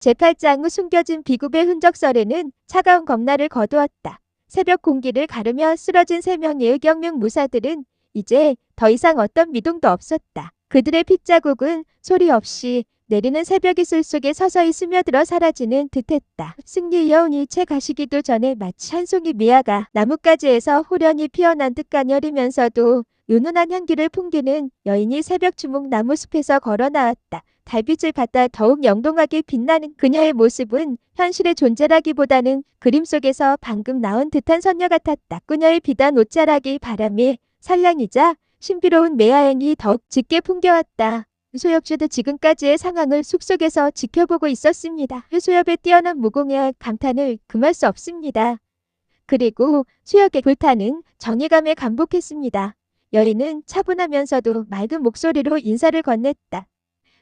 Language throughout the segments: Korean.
제8장 후 숨겨진 비굽의 흔적설에는 차가운 겁날을 거두었다. 새벽 공기를 가르며 쓰러진 3명의 의경명 무사들은 이제 더 이상 어떤 미동도 없었다. 그들의 핏자국은 소리 없이 내리는 새벽 이슬 속에 서서히 스며들어 사라지는 듯했다. 승리의 여운이 채 가시기도 전에 마치 한 송이 미아가 나뭇가지에서 호련히 피어난 듯 가녀리면서도 은은한 향기를 풍기는 여인이 새벽 주목 나무숲에서 걸어 나왔다. 달빛을 받아 더욱 영롱하게 빛나는 그녀의 모습은 현실의 존재라기보다는 그림 속에서 방금 나온 듯한 선녀 같았다. 그녀의 비단 옷자락이 바람에 살랑이자 신비로운 매화향이 더욱 짙게 풍겨왔다. 소엽주도 지금까지의 상황을 숲속에서 지켜보고 있었습니다. 소엽의 뛰어난 무공에 감탄을 금할 수 없습니다. 그리고 수역의 불타는 정의감에 감복했습니다. 여인은 차분하면서도 맑은 목소리로 인사를 건넸다.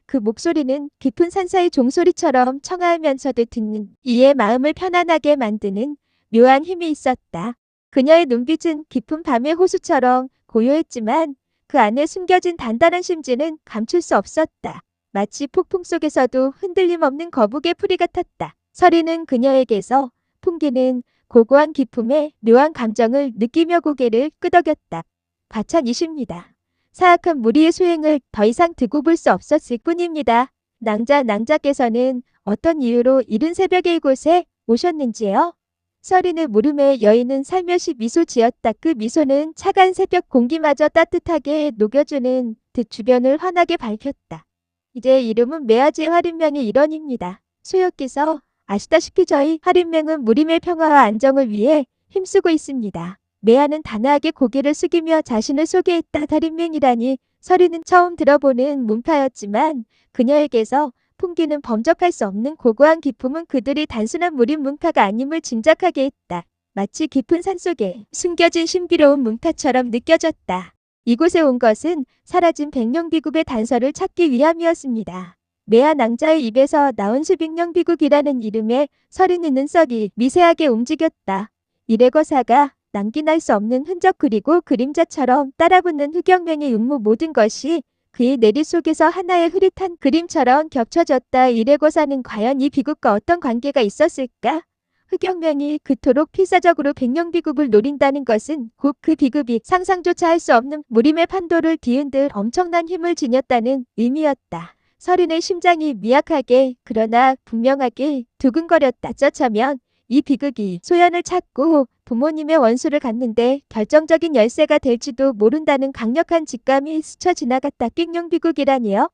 그 목소리는 깊은 산사의 종소리처럼 청아하면서도 듣는 이의 마음을 편안하게 만드는 묘한 힘이 있었다. 그녀의 눈빛은 깊은 밤의 호수처럼 고요했지만 그 안에 숨겨진 단단한 심지는 감출 수 없었다. 마치 폭풍 속에서도 흔들림 없는 거북의 풀이 같았다. 서리는 그녀에게서 풍기는 고고한 기품에 묘한 감정을 느끼며 고개를 끄덕였다. 과찬이십니다. 사악한 무리의 수행을 더 이상 두고 볼 수 없었을 뿐입니다. 낭자께서는 어떤 이유로 이른 새벽에 이곳에 오셨는지요? 서린의 물음에 여인은 살며시 미소 지었다. 그 미소는 차가운 새벽 공기마저 따뜻하게 녹여주는 듯 주변을 환하게 밝혔다. 이제 이름은 매화지의 할인명의 일원입니다. 소엽께서 아시다시피 저희 할인명은 무림의 평화와 안정을 위해 힘쓰고 있습니다. 매화는 단아하게 고개를 숙이며 자신을 소개했다. 할인명이라니 서린은 처음 들어보는 문파였지만 그녀에게서 풍기는 범접할 수 없는 고고한 기품은 그들이 단순한 무림 문파가 아님을 짐작하게 했다. 마치 깊은 산속에 숨겨진 신비로운 문파처럼 느껴졌다. 이곳에 온 것은 사라진 백령비국의 단서를 찾기 위함이었습니다. 매화 낭자의 입에서 나온 수백령비국이라는 이름에 서린의 눈썹이 미세하게 움직였다. 이래거사가 남기날 수 없는 흔적 그리고 그림자처럼 따라붙는 흑영명의 음모 모든 것이 그의 내리 속에서 하나의 흐릿한 그림처럼 겹쳐졌다. 이래고사는 과연 이 비국과 어떤 관계가 있었을까? 흑영명이 그토록 필사적으로 백령비국을 노린다는 것은 곧 그 비국이 상상조차 할 수 없는 무림의 판도를 뒤흔들 엄청난 힘을 지녔다는 의미였다. 서린의 심장이 미약하게 그러나 분명하게 두근거렸다. 어쩌면 이 비극이 소연을 찾고 부모님의 원수를 갖는데 결정적인 열쇠가 될지도 모른다는 강력한 직감이 스쳐 지나갔다. 끽룡비국이라니요?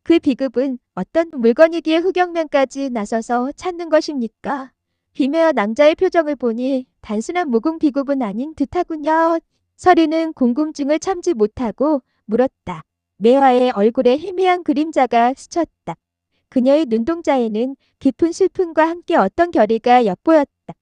그 비극은 어떤 물건이기에 흑영면까지 나서서 찾는 것입니까? 비매와 낭자의 표정을 보니 단순한 무궁비국은 아닌 듯하군요. 서리는 궁금증을 참지 못하고 물었다. 매화의 얼굴에 희미한 그림자가 스쳤다. 그녀의 눈동자에는 깊은 슬픔과 함께 어떤 결의가 엿보였다.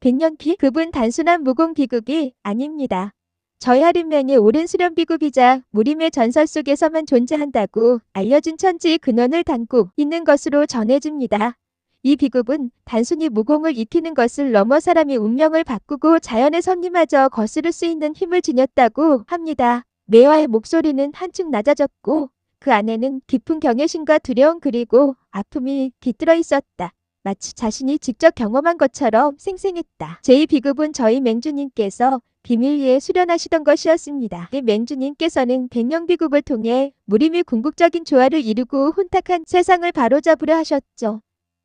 백년피 그분 단순한 무공 비극이 아닙니다. 저희 할인명이 오랜 수련 비극이자 무림의 전설 속에서만 존재한다고 알려진 천지의 근원을 담고 있는 것으로 전해집니다. 이 비극은 단순히 무공을 익히는 것을 넘어 사람이 운명을 바꾸고 자연의 섭리마저 거스를 수 있는 힘을 지녔다고 합니다. 매화의 목소리는 한층 낮아졌고 그 안에는 깊은 경외심과 두려움 그리고 아픔이 깃들어 있었다. 마치 자신이 직접 경험한 것처럼 생생했다. 제2비급은 저희 맹주님께서 비밀리에 수련하시던 것이었습니다. 맹주님께서는 백령비급을 통해 무림의 궁극적인 조화를 이루고 혼탁한 세상을 바로잡으려 하셨죠.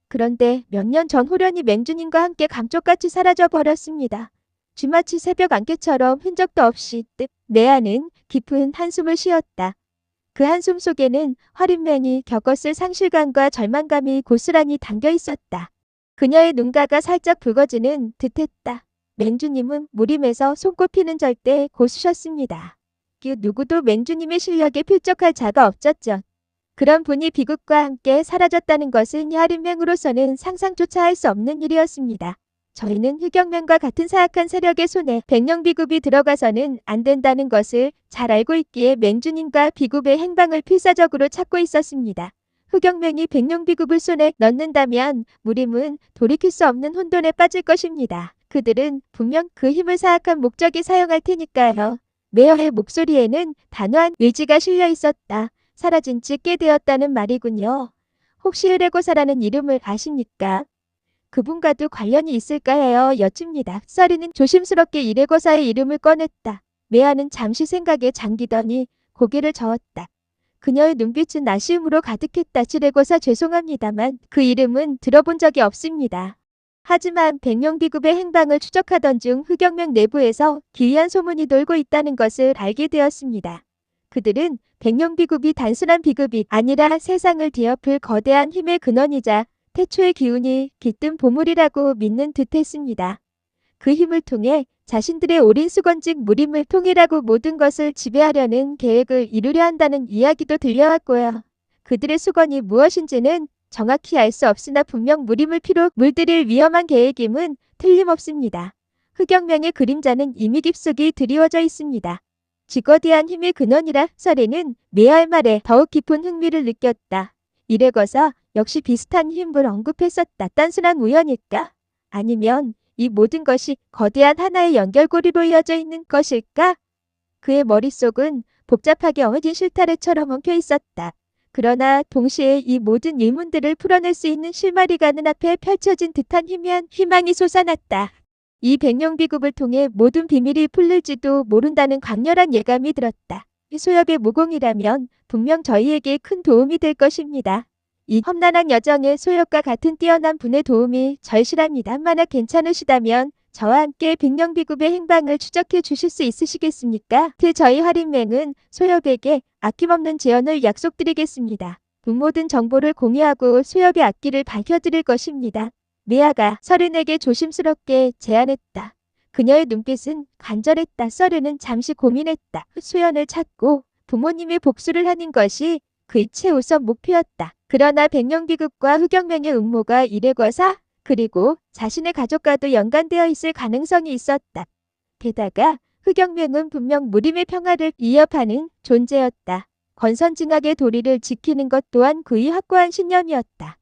그런데 몇 년 전 호련히 맹주님과 함께 감쪽같이 사라져버렸습니다. 쥐마치 새벽 안개처럼 흔적도 없이 내아는 깊은 한숨을 쉬었다. 그 한숨 속에는 화린맹이 겪었을 상실감과 절망감이 고스란히 담겨 있었다. 그녀의 눈가가 살짝 붉어지는 듯했다. 맹주님은 무림에서 손꼽히는 절대 고수셨습니다. 그 누구도 맹주님의 실력에 필적할 자가 없었죠. 그런 분이 비극과 함께 사라졌다는 것은 화린맹으로서는 상상조차 할 수 없는 일이었습니다. 저희는 흑영명과 같은 사악한 세력의 손에 백령비급이 들어가서는 안 된다는 것을 잘 알고 있기에 맹주님과 비급의 행방을 필사적으로 찾고 있었습니다. 흑영명이 백령비급을 손에 넣는다면 무림은 돌이킬 수 없는 혼돈에 빠질 것입니다. 그들은 분명 그 힘을 사악한 목적에 사용할 테니까요. 매어의 목소리에는 단호한 의지가 실려 있었다. 사라진 지 꽤 되었다는 말이군요. 혹시 의뢰고사라는 이름을 아십니까? 그분과도 관련이 있을까 해요 여쭙니다. 서리는 조심스럽게 의뢰고사의 이름을 꺼냈다. 매아는 잠시 생각에 잠기더니 고개를 저었다. 그녀의 눈빛은 아쉬움으로 가득했다. 지뢰고사 죄송합니다만 그 이름은 들어본 적이 없습니다. 하지만 백령비급의 행방을 추적하던 중 흑영명 내부에서 기이한 소문이 돌고 있다는 것을 알게 되었습니다. 그들은 백령비급이 단순한 비급이 아니라 세상을 뒤엎을 거대한 힘의 근원이자 태초의 기운이 깃든 보물이라고 믿는 듯했습니다. 그 힘을 통해 자신들의 오랜 수건직 무림을 통일하고 모든 것을 지배하려는 계획을 이루려 한다는 이야기도 들려왔고요. 그들의 수건이 무엇인지는 정확히 알 수 없으나 분명 무림을 피로 물들일 위험한 계획임은 틀림없습니다. 흑영명의 그림자는 이미 깊숙이 드리워져 있습니다. 지거대한 힘의 근원이라 서리는 매아의 말에 더욱 깊은 흥미를 느꼈다. 이래거서 역시 비슷한 힘을 언급했었다. 단순한 우연일까? 아니면 이 모든 것이 거대한 하나의 연결고리로 이어져 있는 것일까? 그의 머릿속은 복잡하게 어진 실타래처럼 엉켜 있었다. 그러나 동시에 이 모든 의문들을 풀어낼 수 있는 실마리가 눈앞에 펼쳐진 듯한 희미한 희망이 솟아났다. 이 백령비급을 통해 모든 비밀이 풀릴지도 모른다는 강렬한 예감이 들었다. 소엽의 무공이라면 분명 저희에게 큰 도움이 될 것입니다. 이 험난한 여정에 소엽과 같은 뛰어난 분의 도움이 절실합니다. 만약 괜찮으시다면 저와 함께 백령비급의 행방을 추적해 주실 수 있으시겠습니까? 저희 할인맹은 소엽에게 아낌없는 지원을 약속드리겠습니다. 모든 정보를 공유하고 소엽의 앞길을 밝혀드릴 것입니다. 미아가 서른에게 조심스럽게 제안했다. 그녀의 눈빛은 간절했다. 서른은 잠시 고민했다. 소연을 찾고 부모님의 복수를 하는 것이 그의 최우선 목표였다. 그러나 백령비급과 흑영명의 음모가 이래거사 그리고 자신의 가족과도 연관되어 있을 가능성이 있었다. 게다가 흑영명은 분명 무림의 평화를 위협하는 존재였다. 권선징악의 도리를 지키는 것 또한 그의 확고한 신념이었다.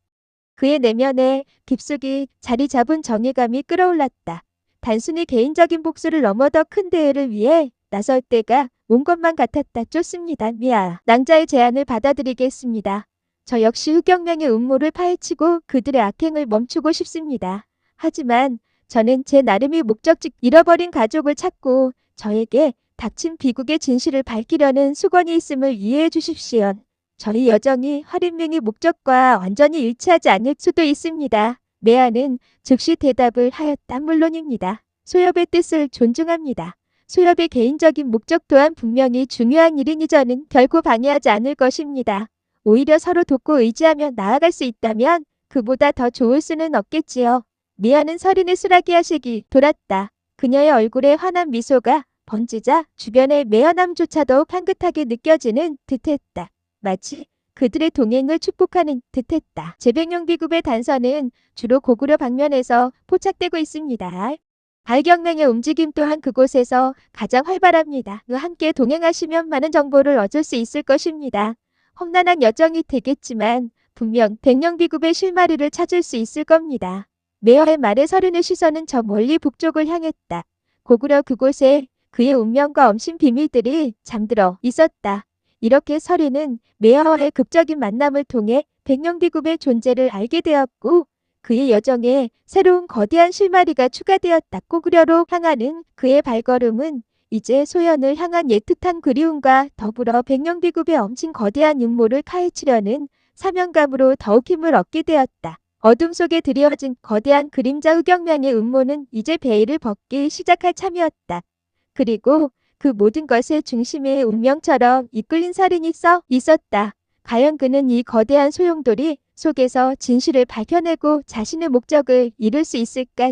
그의 내면에 깊숙이 자리 잡은 정의감이 끌어올랐다. 단순히 개인적인 복수를 넘어 더 큰 대회를 위해 나설 때가 온 것만 같았다. 좋습니다. 미아. 낭자의 제안을 받아들이겠습니다. 저 역시 흑영명의 음모를 파헤치고 그들의 악행을 멈추고 싶습니다. 하지만 저는 제 나름의 목적직 잃어버린 가족을 찾고 저에게 닥친 비극의 진실을 밝히려는 수건이 있음을 이해해 주십시오. 저희 여정이 할인명의 목적과 완전히 일치하지 않을 수도 있습니다. 메아는 즉시 대답을 하였다. 물론입니다. 소엽의 뜻을 존중합니다. 소엽의 개인적인 목적 또한 분명히 중요한 일이니 저는 결코 방해하지 않을 것입니다. 오히려 서로 돕고 의지하며 나아갈 수 있다면 그보다 더 좋을 수는 없겠지요. 미아는 서린의 수라기야식이 돌았다. 그녀의 얼굴에 환한 미소가 번지자 주변의 매연함조차도 향긋하게 느껴지는 듯했다. 마치 그들의 동행을 축복하는 듯했다. 제백령비급의 단서는 주로 고구려 방면에서 포착되고 있습니다. 발경맹의 움직임 또한 그곳에서 가장 활발합니다. 함께 동행하시면 많은 정보를 얻을 수 있을 것입니다. 험난한 여정이 되겠지만 분명 백령비급의 실마리를 찾을 수 있을 겁니다. 메어의 말에 서른의 시선은 저 멀리 북쪽을 향했다. 고구려 그곳에 그의 운명과 엄신 비밀들이 잠들어 있었다. 이렇게 서린은 메어와의 극적인 만남을 통해 백령비급의 존재를 알게 되었고 그의 여정에 새로운 거대한 실마리가 추가되었다. 고구려로 향하는 그의 발걸음은 이제 소연을 향한 애틋한 그리움과 더불어 백령비급의 엄친 거대한 음모를 파헤치려는 사명감으로 더욱 힘을 얻게 되었다. 어둠 속에 드리워진 거대한 그림자 흑영명의 음모는 이제 베일을 벗기 시작할 참이었다. 그리고 그 모든 것의 중심에 운명처럼 이끌린 살인이 써 있었다. 과연 그는 이 거대한 소용돌이 속에서 진실을 밝혀내고 자신의 목적을 이룰 수 있을까?